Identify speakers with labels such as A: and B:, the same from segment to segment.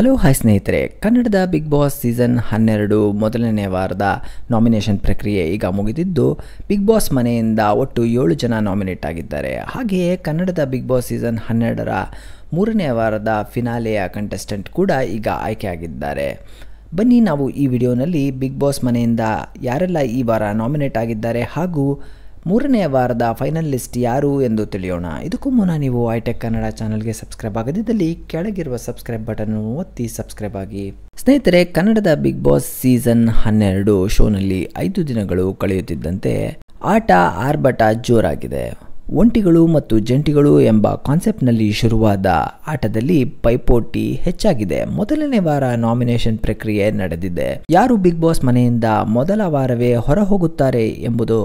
A: Hello hi ಸ್ನೇಹಿತರೆ, ಕನ್ನಡದ big boss season 12 ಮೊದಲನೇ ವಾರದ ನಾಮಿನೇಷನ್ ಪ್ರಕ್ರಿಯೆ ಈಗ ಮುಗಿದಿದ್ದು, ಬಿಗ್ ಬಾಸ್ ಮನೆಯಿಂದ ಒಟ್ಟು 7 ಜನ ನಾಮಿನೇಟ್ ಆಗಿದ್ದಾರೆ. ಹಾಗೆಯೇ ಕನ್ನಡದ ಬಿಗ್ ಬಾಸ್ ಸೀಸನ್ 12ರ ಮೂರನೇ ವಾರದ ಫಿನಾಲೆಯ ಕಂಟೆಸ್ಟೆಂಟ್ ಕೂಡ ಈಗ ಆಯ್ಕೆಯಾಗಿದ್ದಾರೆ. ಬನ್ನಿ ನಾವು ಈ ವಿಡಿಯೋನಲ್ಲಿ ಬಿಗ್ ಬಾಸ್ ಮನೆಯಿಂದ ಯಾರೆಲ್ಲ ಈ ವಾರ ನಾಮಿನೇಟ್ ಆಗಿದ್ದಾರೆ ಹಾಗೂ ಮೂರನೇ ವಾರದ ಫೈನಲ್ ಲಿಸ್ಟ್ ಯಾರು ಎಂದು ತಿಳಿಯೋಣ. ಇದಕ್ಕೂ ಮುನ್ನ ನೀವು ಐಟೆಕ್ ಕನ್ನಡ ಚಾನಲ್ಗೆ ಸಬ್ಸ್ಕ್ರೈಬ್ ಆಗದಿದ್ದಲ್ಲಿ ಕೆಳಗಿರುವ ಸಬ್ಸ್ಕ್ರೈಬ್ ಬಟನ್ ಒತ್ತಿ ಸಬ್ಸ್ಕ್ರೈಬ್ ಆಗಿ. ಸ್ನೇಹಿತರೆ, ಕನ್ನಡದ ಬಿಗ್ ಬಾಸ್ ಸೀಸನ್ 12 ಶೋನಲ್ಲಿ 5 ದಿನಗಳು ಕಳೆಯುತ್ತಿದ್ದಂತೆ ಆಟ ಆರ್ಭಟ ಜೋರಾಗಿದೆ. ಒಂಟಿಗಳು ಮತ್ತು ಜಂಟಿಗಳು ಎಂಬ ಕಾನ್ಸೆಪ್ಟ್ನಲ್ಲಿ ಶುರುವಾದ ಆಟದಲ್ಲಿ ಪೈಪೋಟಿ ಹೆಚ್ಚಾಗಿದೆ. ಮೊದಲನೇ ವಾರ ನಾಮಿನೇಷನ್ ಪ್ರಕ್ರಿಯೆ ನಡೆದಿದೆ. ಯಾರು ಬಿಗ್ ಬಾಸ್ ಮನೆಯಿಂದ ಮೊದಲ ವಾರವೇ ಹೊರ ಹೋಗುತ್ತಾರೆ ಎಂಬುದು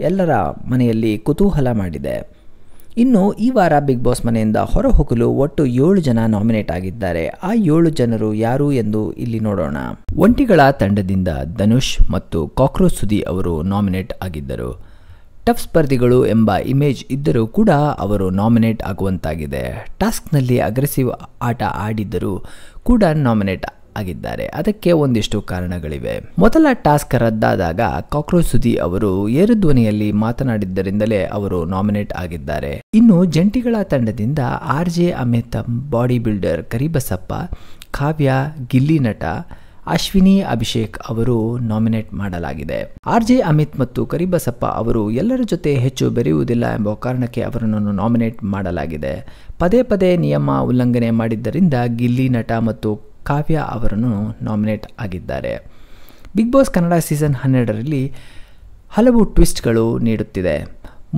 A: ಎಲ್ಲರ ಮನೆಯಲ್ಲಿ ಕುತೂಹಲ ಮಾಡಿದೆ. ಇನ್ನು ಈ ವಾರ ಬಿಗ್ ಬಾಸ್ ಮನೆಯಿಂದ ಹೊರ ಹೋಗಲು ಒಟ್ಟು 7 ಜನ ನಾಮಿನೇಟ್ ಆಗಿದ್ದಾರೆ. ಆ 7 ಜನರು ಯಾರು ಎಂದು ಇಲ್ಲಿ ನೋಡೋಣ. ಒಂಟಿಗಳ ತಂಡದಿಂದ ಧನುಷ್ ಮತ್ತು ಕಾಕ್ರೋಚ್ ಸುದಿ ಅವರು ನಾಮಿನೇಟ್ ಆಗಿದ್ದರು. ಟಫ್ ಸ್ಪರ್ಧಿಗಳು ಎಂಬ ಇಮೇಜ್ ಇದ್ದರೂ ಕೂಡ ಅವರು ನಾಮಿನೇಟ್ ಆಗುವಂತಾಗಿದೆ. ಟಾಸ್ಕ್ನಲ್ಲಿ ಅಗ್ರೆಸಿವ್ ಆಟ ಆಡಿದ್ದರೂ ಕೂಡ ನಾಮಿನೇಟ್ ಆಗಿದ್ದಾರೆ. ಅದಕ್ಕೆ ಒಂದಿಷ್ಟು ಕಾರಣಗಳಿವೆ. ಮೊದಲ ಟಾಸ್ಕ್ ರದ್ದಾದಾಗ ಕಾಕ್ರೋಚ್ ಸುದಿ ಅವರು ಏರುಧ್ವನಿಯಲ್ಲಿ ಮಾತನಾಡಿದ್ದರಿಂದಲೇ ಅವರು ನಾಮಿನೇಟ್ ಆಗಿದ್ದಾರೆ. ಇನ್ನು ಜಂಟಿಗಳ ತಂಡದಿಂದ RJ Amit, body builder Karibasappa, Kavya, Gilli Nata, Ashwini Abhishek ಅವರು ನಾಮಿನೇಟ್ ಮಾಡಲಾಗಿದೆ. RJ ಅಮಿತ್ ಮತ್ತು ಕರಿಬಸಪ್ಪ ಅವರು ಎಲ್ಲರ ಜೊತೆ ಹೆಚ್ಚು ಬೆರೆಯುವುದಿಲ್ಲ ಎಂಬ ಕಾರಣಕ್ಕೆ ಅವರನ್ನು ನಾಮಿನೇಟ್ ಮಾಡಲಾಗಿದೆ. ಪದೇ ಪದೇ ನಿಯಮ ಉಲ್ಲಂಘನೆ ಮಾಡಿದ್ದರಿಂದ ಗಿಲ್ಲಿ ನಟ ಮತ್ತು ಕಾವ್ಯ ಅವರನ್ನು ನಾಮಿನೇಟ್ ಆಗಿದ್ದಾರೆ. ಬಿಗ್ ಬಾಸ್ ಕನ್ನಡ ಸೀಸನ್ 12ರಲ್ಲಿ ಹಲವು ಟ್ವಿಸ್ಟ್ಗಳು ನೀಡುತ್ತಿದೆ.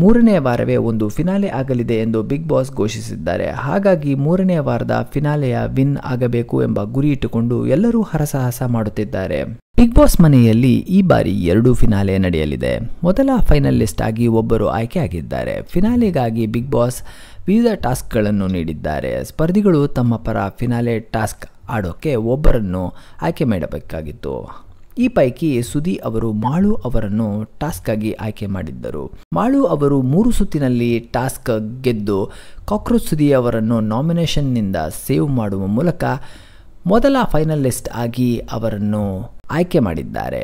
A: ಮೂರನೇ ವಾರವೇ ಒಂದು ಫಿನಾಲೆ ಆಗಲಿದೆ ಎಂದು ಬಿಗ್ ಬಾಸ್ ಘೋಷಿಸಿದ್ದಾರೆ. ಹಾಗಾಗಿ ಮೂರನೇ ವಾರದ ಫಿನಾಲೆಯ ವಿನ್ ಆಗಬೇಕು ಎಂಬ ಗುರಿ ಇಟ್ಟುಕೊಂಡು ಎಲ್ಲರೂ ಹರಸಾಹಸ ಮಾಡುತ್ತಿದ್ದಾರೆ. ಬಿಗ್ ಬಾಸ್ ಮನೆಯಲ್ಲಿ ಈ ಬಾರಿ 2 ಫಿನಾಲೆ ನಡೆಯಲಿದೆ. ಮೊದಲ ಫೈನಲ್ ಲಿಸ್ಟ್ ಆಗಿ ಒಬ್ಬರು ಆಯ್ಕೆಯಾಗಿದ್ದಾರೆ. ಫಿನಾಲೆಗಾಗಿ ಬಿಗ್ ಬಾಸ್ ವಿವಿಧ ಟಾಸ್ಕ್ಗಳನ್ನು ನೀಡಿದ್ದಾರೆ. ಸ್ಪರ್ಧಿಗಳು ತಮ್ಮ ಪರ ಫಿನಾಲೆ ಟಾಸ್ಕ್ ಆಡೋಕ್ಕೆ ಒಬ್ಬರನ್ನು ಆಯ್ಕೆ ಮಾಡಬೇಕಾಗಿತ್ತು. ಈ ಪೈಕಿ ಸುದಿ ಅವರು ಮಾಳು ಅವರನ್ನು ಟಾಸ್ಕ್ ಆಗಿ ಆಯ್ಕೆ ಮಾಡಿದ್ದರು. ಮಾಳು ಅವರು 3 ಸುತ್ತಿನಲ್ಲಿ ಟಾಸ್ಕ್ ಗೆದ್ದು ಕಾಕ್ರೋಚ್ ಸುದಿ ಅವರನ್ನು ನಾಮಿನೇಷನ್ನಿಂದ ಸೇವ್ ಮಾಡುವ ಮೂಲಕ ಮೊದಲ ಫೈನಲ್ ಲಿಸ್ಟ್ ಆಗಿ ಅವರನ್ನು ಆಯ್ಕೆ ಮಾಡಿದ್ದಾರೆ.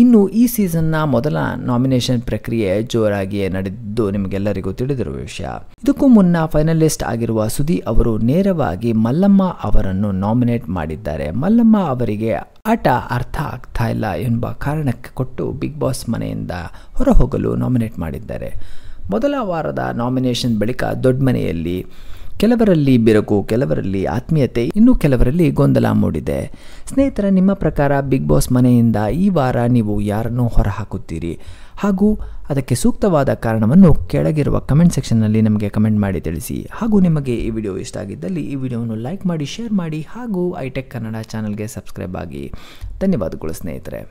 A: ಇನ್ನು ಈ ಸೀಸನ್ನ ಮೊದಲ ನಾಮಿನೇಷನ್ ಪ್ರಕ್ರಿಯೆ ಜೋರಾಗಿಯೇ ನಡೆದಿದ್ದು ನಿಮಗೆಲ್ಲರಿಗೂ ತಿಳಿದಿರುವ ವಿಷಯ. ಇದಕ್ಕೂ ಮುನ್ನ ಫೈನಲಿಸ್ಟ್ ಆಗಿರುವ ಸುದಿ ಅವರು ನೇರವಾಗಿ ಮಲ್ಲಮ್ಮ ಅವರನ್ನು ನಾಮಿನೇಟ್ ಮಾಡಿದ್ದಾರೆ. ಮಲ್ಲಮ್ಮ ಅವರಿಗೆ ಆಟ ಅರ್ಥ ಆಗ್ತಾ ಇಲ್ಲ ಎಂಬ ಕಾರಣಕ್ಕೆ ಕೊಟ್ಟು ಬಿಗ್ ಬಾಸ್ ಮನೆಯಿಂದ ಹೊರ ಹೋಗಲು ನಾಮಿನೇಟ್ ಮಾಡಿದ್ದಾರೆ. ಮೊದಲ ವಾರದ ನಾಮಿನೇಷನ್ ಬಳಿಕ ದೊಡ್ಡ ಮನೆಯಲ್ಲಿ ಕೆಲವರಲ್ಲಿ ಬೆರಕು, ಕೆಲವರಲ್ಲಿ ಆತ್ಮೀಯತೆ, ಇನ್ನು ಕೆಲವರಲ್ಲಿ ಗೊಂದಲ ಮೂಡಿದೆ. ಸ್ನೇಹಿತರೆ, ನಿಮ್ಮ ಪ್ರಕಾರ ಬಿಗ್ ಬಾಸ್ ಮನೆಯಿಂದ ಈ ವಾರ ನೀವು ಯಾರನ್ನು ಹೊರ ಹಾಕುತ್ತೀರಿ ಹಾಗೂ ಅದಕ್ಕೆ ಸೂಕ್ತವಾದ ಕಾರಣವನ್ನು ಕೆಳಗಿರುವ ಕಮೆಂಟ್ ಸೆಕ್ಷನ್ನಲ್ಲಿ ನಮಗೆ ಕಮೆಂಟ್ ಮಾಡಿ ತಿಳಿಸಿ. ಹಾಗೂ ನಿಮಗೆ ಈ ವಿಡಿಯೋ ಇಷ್ಟ ಆಗಿದ್ದಲ್ಲಿ ಈ ವಿಡಿಯೋವನ್ನು ಲೈಕ್ ಮಾಡಿ, ಶೇರ್ ಮಾಡಿ ಹಾಗೂ ಐಟೆಕ್ ಕನ್ನಡ ಚಾನಲ್ಗೆ ಸಬ್ಸ್ಕ್ರೈಬ್ ಆಗಿ. ಧನ್ಯವಾದಗಳು ಸ್ನೇಹಿತರೆ.